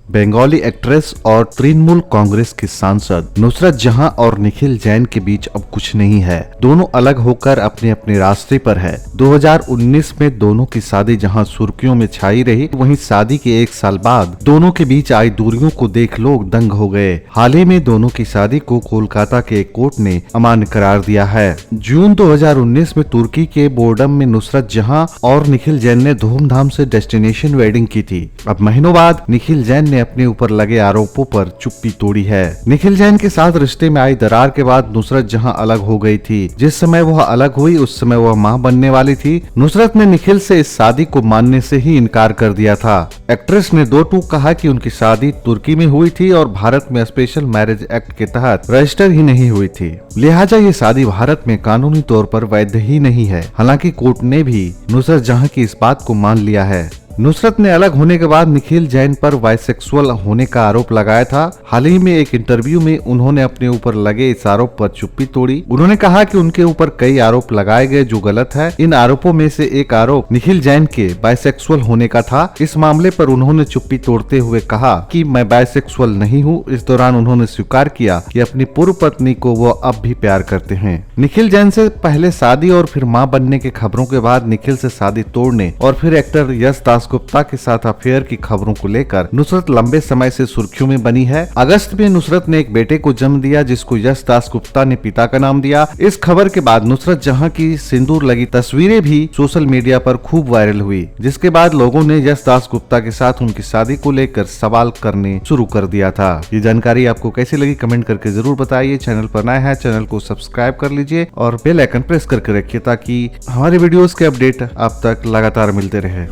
Bengali actress और तृणमूल कांग्रेस की सांसद नुसरत जहां और निखिल जैन के बीच अब कुछ नहीं है। दोनों अलग होकर अपने अपने रास्ते पर है। 2019 में दोनों की शादी जहां सुर्खियों में छाई रही, वहीं शादी के एक साल बाद दोनों के बीच आई दूरियों को देख लोग दंग हो गए। हाल ही में दोनों की शादी को कोलकाता के एक कोर्ट ने अमान्य करार दिया है। जून 2019 में तुर्की के बोर्डम में नुसरत जहां और निखिल जैन ने धूमधाम से डेस्टिनेशन वेडिंग की थी। अब महीनों बाद निखिल जैन ने अपने ऊपर लगे आरोपों पर चुप्पी तोड़ी है। निखिल जैन के साथ रिश्ते में आई दरार के बाद नुसरत जहां अलग हो गई थी। जिस समय वह अलग हुई उस समय वह मां बनने वाली थी। नुसरत ने निखिल से इस शादी को मानने से ही इनकार कर दिया था। एक्ट्रेस ने दो टूक कहा कि उनकी शादी तुर्की में हुई थी और भारत में स्पेशल मैरिज एक्ट के तहत रजिस्टर ही नहीं हुई थी, लिहाजा ये शादी भारत में कानूनी तौर पर वैध ही नहीं है। हालांकि कोर्ट ने भी नुसरत जहां की इस बात को मान लिया है। नुसरत ने अलग होने के बाद निखिल जैन पर बाइसेक्सुअल होने का आरोप लगाया था। हाल ही में एक इंटरव्यू में उन्होंने अपने ऊपर लगे इस आरोप पर चुप्पी तोड़ी। उन्होंने कहा कि उनके ऊपर कई आरोप लगाए गए जो गलत है। इन आरोपों में से एक आरोप निखिल जैन के बाइसेक्सुअल होने का था। इस मामले पर उन्होंने चुप्पी तोड़ते हुए कहा कि मैं बाइसेक्सुअल नहीं हूँ। इस दौरान उन्होंने स्वीकार किया कि अपनी पूर्व पत्नी को वो अब भी प्यार करते हैं। निखिल जैन से पहले शादी और फिर मां बनने के खबरों के बाद निखिल से शादी तोड़ने और फिर एक्टर यश दासगुप्ता के साथ अफेयर की खबरों को लेकर नुसरत लंबे समय से सुर्खियों में बनी है। अगस्त में नुसरत ने एक बेटे को जन्म दिया जिसको यश दासगुप्ता ने पिता का नाम दिया। इस खबर के बाद नुसरत जहां की सिंदूर लगी तस्वीरें भी सोशल मीडिया पर खूब वायरल हुई, जिसके बाद लोगों ने यश दासगुप्ता के साथ उनकी शादी को लेकर सवाल करने शुरू कर दिया था। ये जानकारी आपको कैसी लगी कमेंट करके जरूर बताइए। चैनल पर नया है चैनल को सब्सक्राइब कर लीजिए और बेल आइकन प्रेस करके रखिए ताकि हमारे वीडियोस के अपडेट आप तक लगातार मिलते रहे।